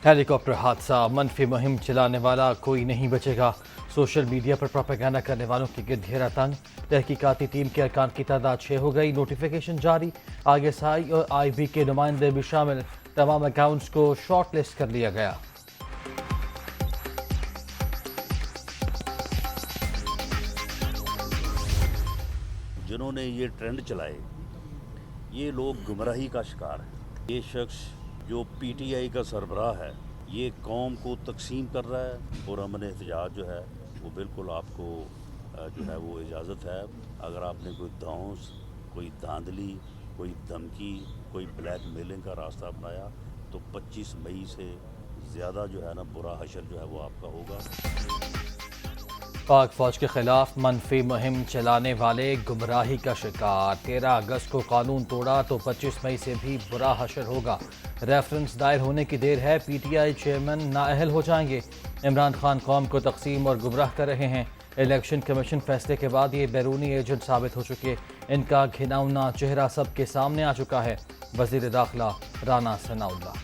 ہیلی copter حادثہ، منفی مہم چلانے والا کوئی نہیں بچے گا۔ سوشل میڈیا پر پروپیگنڈا کرنے والوں کے گرد گھیرا تنگ، تحقیقاتی ٹیم کے ارکان کی تعداد 6 ہو گئی۔ نوٹیفیکیشن جاری، آئی ایس آئی اور آئی بی کے نمائندے بھی شامل، تمام اکاؤنٹس کو شارٹ لسٹ کر لیا گیا۔ جنہوں نے یہ ٹرینڈ چلائے یہ لوگ گمراہی کا شکار ہیں۔ یہ شخص جو پی ٹی آئی کا سربراہ ہے یہ قوم کو تقسیم کر رہا ہے، اور امن احتجاج جو ہے وہ بالکل آپ کو جو ہے وہ اجازت ہے۔ اگر آپ نے کوئی دھونس، کوئی دھاندلی، کوئی دھمکی، کوئی بلیک میلنگ کا راستہ اپنایا تو 25 مئی سے زیادہ جو ہے نا برا حشر جو ہے وہ آپ کا ہوگا۔ پاک فوج کے خلاف منفی مہم چلانے والے گمراہی کا شکار، 13 اگست کو قانون توڑا تو 25 مئی سے بھی برا حشر ہوگا۔ ریفرنس دائر ہونے کی دیر ہے، پی ٹی آئی چیئرمین نااہل ہو جائیں گے۔ عمران خان قوم کو تقسیم اور گمراہ کر رہے ہیں۔ الیکشن کمیشن فیصلے کے بعد یہ بیرونی ایجنٹ ثابت ہو چکے، ان کا گھناؤنا چہرہ سب کے سامنے آ چکا ہے۔ وزیر داخلہ رانا ثناءاللہ۔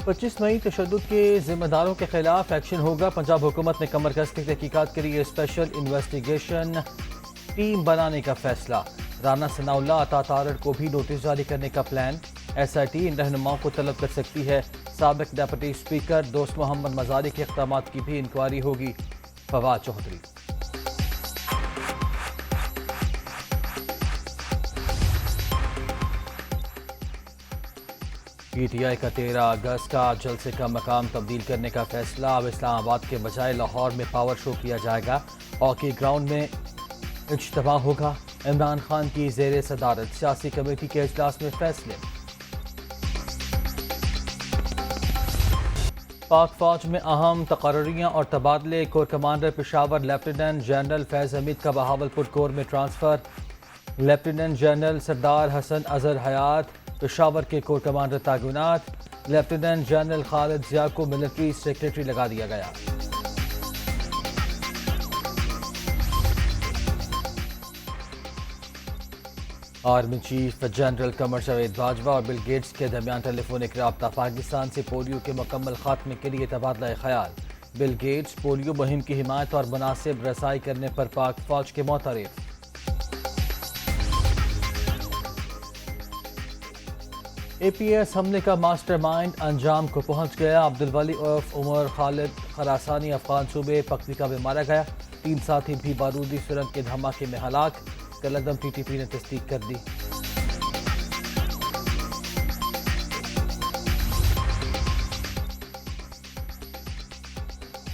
25 مئی تشدد کے ذمہ داروں کے خلاف ایکشن ہوگا۔ پنجاب حکومت نے کمر کس کی تحقیقات کے لیے اسپیشل انویسٹیگیشن ٹیم بنانے کا فیصلہ۔ رانا ثناءاللہ عطا تارڑ کو بھی نوٹس جاری کرنے کا پلان۔ ایس آئی ٹی ان رہنماؤں کو طلب کر سکتی ہے۔ سابق ڈپٹی اسپیکر دوست محمد مزاری کے اقدامات کی بھی انکوائری ہوگی۔ Fawad Chaudhry. P T I کا 13 اگست کا جلسے کا مقام تبدیل کرنے کا فیصلہ، اب اسلام آباد کے بجائے لاہور میں پاور شو کیا جائے گا۔ ہاکی گراؤنڈ میں اجتماع ہوگا۔ عمران خان کی زیر صدارت سیاسی کمیٹی کے اجلاس میں فیصلے۔ پاک فوج میں اہم تقرریاں اور تبادلے، corps commander Peshawar lieutenant general Faiz Hameed کا بہاولپور کور میں ٹرانسفر۔ لیفٹیننٹ جنرل سردار حسن اظہر حیات پشاور کے کور کمانڈر تعینات۔ لیفٹیننٹ جنرل خالد ضیاء کو ملٹری سیکریٹری لگا دیا گیا۔ Army chief general Qamar Javed Bajwa اور بل گیٹس کے درمیان ٹیلی فونک رابطہ، پاکستان سے پولیو کے مکمل خاتمے کے لیے تبادلہ خیال۔ بل گیٹس پولیو مہم کی حمایت اور مناسب رسائی کرنے پر پاک فوج کے معترف۔ اے پی ایس حملے کا ماسٹر مائنڈ انجام کو پہنچ گیا۔ عبدالولی عرف عمر خالد خراسانی افغان صوبے پکتیکا میں مارا گیا۔ 3 ساتھی بھی بارودی سرنگ کے دھماکے میں ہلاک۔ کالعدم ٹی ٹی پی نے تصدیق کر دی۔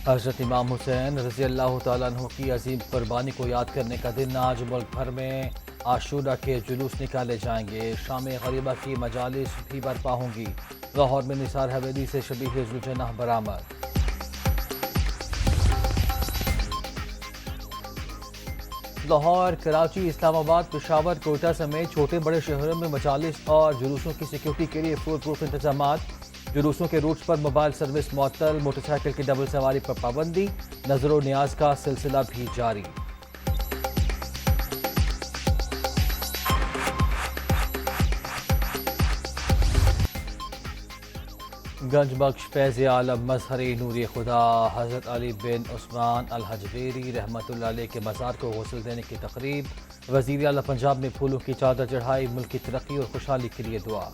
حضرت امام حسین رضی اللہ تعالیٰ عنہ کی عظیم قربانی کو یاد کرنے کا دن آج ملک بھر میں عاشورہ کے جلوس نکالے جائیں گے۔ شام غریبہ کی مجالس بھی برپا ہوں گی۔ لاہور میں نثار حویلی سے شبیہ ذوالجناح برآمد۔ لاہور، کراچی، اسلام آباد، پشاور، کوئٹہ سمیت چھوٹے بڑے شہروں میں مجالس اور جلوسوں کی سیکیورٹی کے لیے فول پروف انتظامات۔ جلوسوں کے روٹس پر موبائل سروس معطل، موٹر سائیکل کی ڈبل سواری پر پابندی۔ نظر و نیاز کا سلسلہ بھی جاری۔ گنج بخش فیض عالم مظہر نور خدا حضرت علی بن عثمان الحجویری رحمۃ اللہ علیہ کے مزار کو غسل دینے کی تقریب۔ وزیر اعلیٰ پنجاب نے پھولوں کی چادر چڑھائی، ملک کی ترقی اور خوشحالی کے لیے دعا۔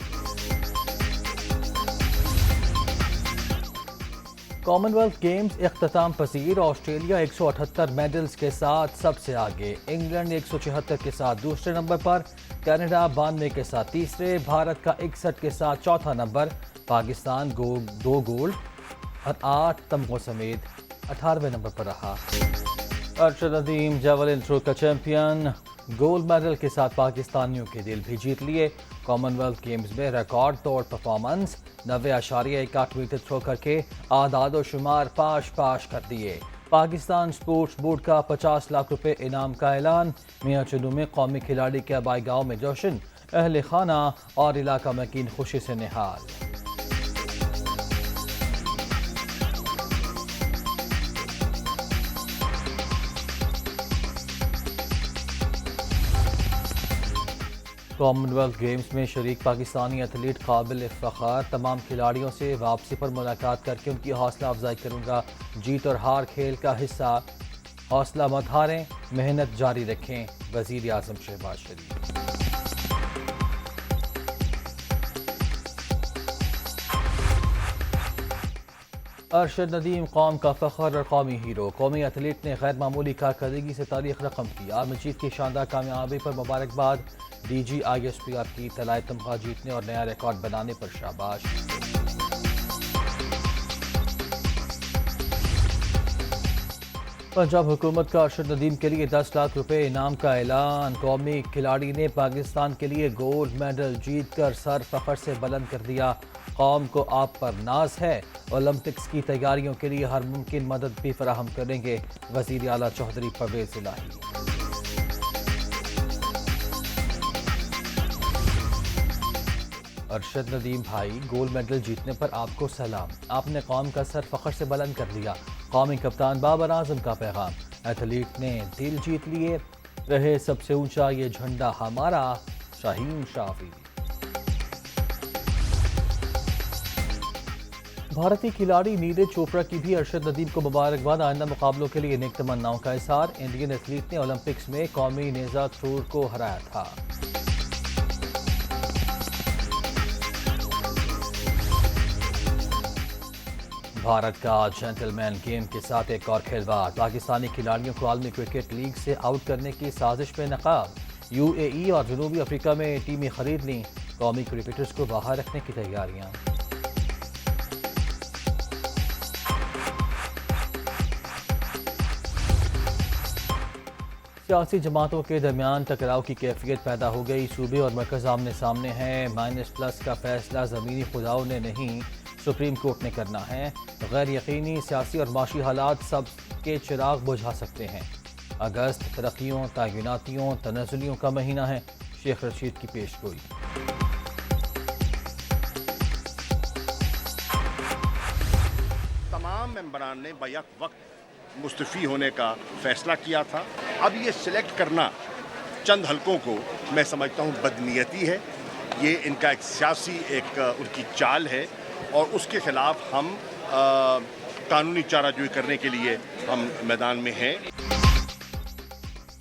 کامن ویلتھ گیمز اختتام پذیر، آسٹریلیا 178 میڈلز کے ساتھ سب سے آگے، انگلینڈ 176 کے ساتھ دوسرے نمبر پر، کینیڈا 92 کے ساتھ تیسرے، بھارت کا 61 کے ساتھ چوتھا نمبر، پاکستان 2 گولڈ اور 8 تمغوں سمیت 18ویں نمبر پر رہا۔ ارشد ندیم جیولن تھرو کا چیمپئن، گولڈ میڈل کے ساتھ پاکستانیوں کے دل بھی جیت لیے۔ کامن ویلتھ گیمز میں ریکارڈ توڑ پرفارمنس، 90.18 میٹر تھرو کر کے اعداد و شمار پاش کر دیے۔ پاکستان سپورٹس بورڈ کا 50 لاکھ روپے انعام کا اعلان۔ میاں چنو میں قومی کھلاڑی کے آبائی گاؤں میں جشن، اہل خانہ اور علاقہ مکین خوشی سے نہال۔ کامن ویلتھ گیمز میں شریک پاکستانی ایتھلیٹ قابل فخر، تمام کھلاڑیوں سے واپسی پر ملاقات کر کے ان کی حوصلہ افزائی کروں گا، جیت اور ہار کھیل کا حصہ، حوصلہ مت ہاریں، محنت جاری رکھیں، وزیر اعظم شہباز شریف۔ ارشد ندیم قوم کا فخر اور قومی ہیرو، قومی ایتھلیٹ نے غیر معمولی کارکردگی سے تاریخ رقم کی، آرمی چیف کی شاندار کامیابی پر مبارکباد، D G I S P R کی طلائع تمغہ جیتنے اور نیا ریکارڈ بنانے پر شاباش۔ پنجاب حکومت کا ارشد ندیم کے لیے 10 لاکھ روپے انعام کا اعلان، قومی کھلاڑی نے پاکستان کے لیے گولڈ میڈل جیت کر سر فخر سے بلند کر دیا، قوم کو آپ پر ناز ہے، اولمپکس کی تیاریوں کے لیے ہر ممکن مدد بھی فراہم کریں گے، وزیر اعلیٰ چودھری پرویز الہی۔ ارشد ندیم بھائی، گولڈ میڈل جیتنے پر آپ کو سلام، آپ نے قوم کا سر فخر سے بلند کر دیا، قومی کپتان بابر اعظم کا پیغام، ایتھلیٹ نے دل جیت لیے، رہے سب سے اونچا یہ جھنڈا ہمارا، شاہین شافی۔ بھارتی کھلاڑی نیرج چوپڑا کی بھی ارشد ندیم کو مبارکباد، آئندہ مقابلوں کے لیے نیک تمناؤں کا اظہار، انڈین ایتھلیٹ نے اولمپکس میں قومی نیزہ تھرور کو ہرایا تھا۔ بھارت کا جینٹل مین گیم کے ساتھ ایک اور کھلواڑ، پاکستانی کھلاڑیوں کو عالمی کرکٹ لیگ سے آؤٹ کرنے کی سازش میں ناکام، یو اے ای اور جنوبی افریقہ میں ٹیمیں خرید لیں، قومی کرکٹرز کو باہر رکھنے کی تیاریاں۔ سیاسی جماعتوں کے درمیان ٹکراؤ کی کیفیت پیدا ہو گئی، صوبے اور مرکز آمنے سامنے ہیں، -+ کا فیصلہ زمینی خداؤں نے نہیں، سپریم کورٹ نے کرنا ہے، غیر یقینی سیاسی اور معاشی حالات سب کے چراغ بجھا سکتے ہیں، اگست ترقیوں، تعیناتیوں، تنزلیوں کا مہینہ ہے، شیخ رشید کی پیش گوئی۔ تمام ممبران نے بیک وقت مستعفی ہونے کا فیصلہ کیا تھا، اب یہ سلیکٹ کرنا چند حلقوں کو میں سمجھتا ہوں بدنیتی ہے، یہ ان کا ایک سیاسی ان کی چال ہے اور اس کے خلاف ہم قانونی چارہ جوئی کرنے کے لیے ہم میدان میں ہیں۔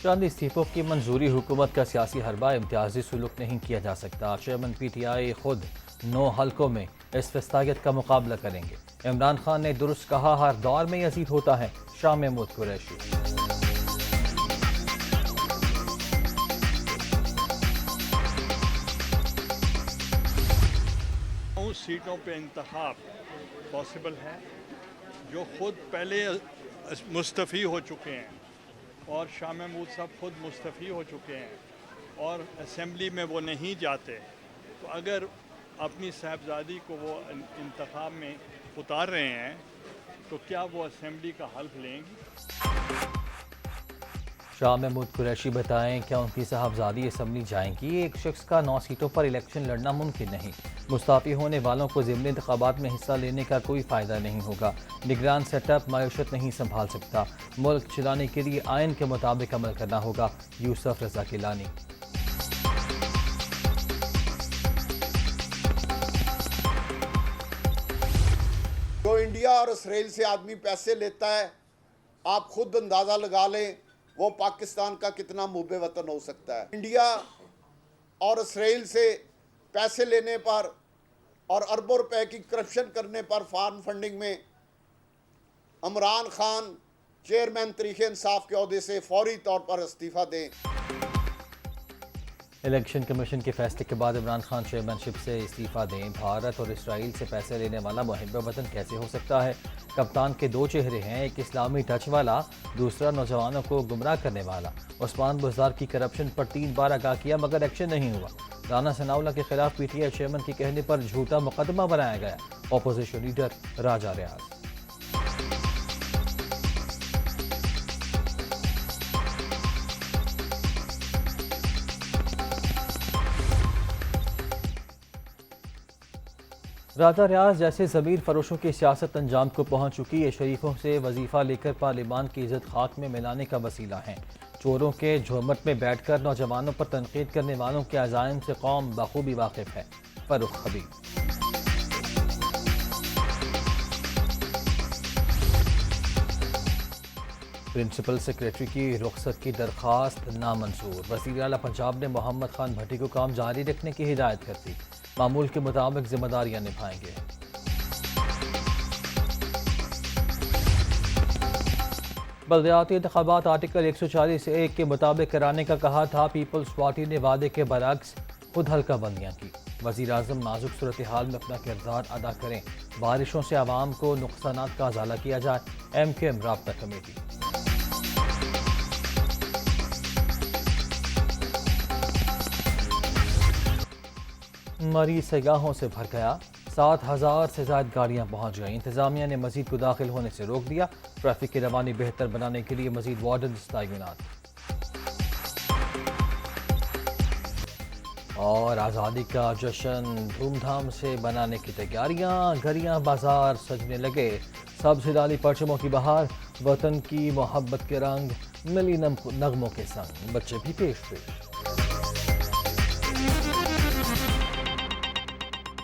چند استعفوں کی منظوری، حکومت کا سیاسی حربہ، امتیازی سلوک نہیں کیا جا سکتا، چیئرمین پی ٹی آئی خود 9 حلقوں میں اس وسطیت کا مقابلہ کریں گے، عمران خان نے درست کہا، ہر دور میں یزید ہوتا ہے، شاہ محمود قریشی۔ اس سیٹوں پہ انتخاب پاسبل ہے جو خود پہلے مستعفی ہو چکے ہیں اور شاہ محمود صاحب خود مستعفی ہو چکے ہیں اور اسمبلی میں وہ نہیں جاتے، تو اگر اپنی صاحبزادی کو وہ انتخاب میں اتار رہے ہیں تو کیا وہ اسمبلی کا حلف لیں گی؟ شاہ محمود قریشی بتائیں کیا ان کی صاحبزادی اسمبلی جائیں گی؟ ایک شخص کا 9 سیٹوں پر الیکشن لڑنا ممکن نہیں، مستعفی ہونے والوں کو ضمنی انتخابات میں حصہ لینے کا کوئی فائدہ نہیں ہوگا، نگران سیٹ اپ معیشت نہیں سنبھال سکتا، ملک چلانے کے لیے آئین کے مطابق عمل کرنا ہوگا، یوسف رضا گیلانی۔ جو انڈیا اور اسرائیل سے آدمی پیسے لیتا ہے، آپ خود اندازہ لگا لیں وہ پاکستان کا کتنا محب وطن ہو سکتا ہے۔ انڈیا اور اسرائیل سے پیسے لینے پر اور اربوں روپے کی کرپشن کرنے پر فارم فنڈنگ میں عمران خان چیئرمین تحریک انصاف کے عہدے سے فوری طور پر استعفیٰ دیں۔ الیکشن کمیشن کے فیصلے کے بعد عمران خان چیئرمین شپ سے استعفیٰ دیں، بھارت اور اسرائیل سے پیسے لینے والا محب وطن کیسے ہو سکتا ہے؟ کپتان کے 2 چہرے ہیں، ایک اسلامی ٹچ والا، دوسرا نوجوانوں کو گمراہ کرنے والا، عثمان بزدار کی کرپشن پر 3 بار آگاہ کیا مگر ایکشن نہیں ہوا، رانا ثناءاللہ کے خلاف پی ٹی آئی چیئرمین کے کہنے پر جھوٹا مقدمہ بنایا گیا، اپوزیشن لیڈر راجہ ریاض۔ راجہ ریاض جیسے ضمیر فروشوں کی سیاست انجام کو پہنچ چکی ہے، شریفوں سے وظیفہ لے کر پارلیمان کی عزت خاک میں ملانے کا وسیلہ ہیں، چوروں کے جھومٹ میں بیٹھ کر نوجوانوں پر تنقید کرنے والوں کے عزائم سے قوم بخوبی واقف ہے. فاروق حبیب. پرنسپل سیکریٹری کی رخصت کی درخواست نامنظور. وزیر اعلیٰ پنجاب نے محمد خان بھٹی کو کام جاری رکھنے کی ہدایت کر دی. معمول کے مطابق ذمہ داریاں نبھائیں گے. بلدیاتی انتخابات آرٹیکل 140(1) کے مطابق کرانے کا کہا تھا. پیپلز پارٹی نے وعدے کے برعکس خود حلقہ بندیاں کی. وزیر اعظم نازک صورتحال میں اپنا کردار ادا کریں. بارشوں سے عوام کو نقصانات کا ازالہ کیا جائے. MKM رابطہ کمیٹی. مریض سیاحوں سے بھر گیا. 7,000 سے زائد گاڑیاں پہنچ گئیں. انتظامیہ نے مزید کو داخل ہونے سے روک دیا. ٹریفک کی روانی بہتر بنانے کے لیے مزید وارڈنز تعینات. اور آزادی کا جشن دھوم دھام سے منانے کی تیاریاں. گھریاں بازار سجنے لگے. سبز ہلالی پرچموں کی بہار. وطن کی محبت کے رنگ ملی نغموں کے سنگ. بچے بھی پیش پیش.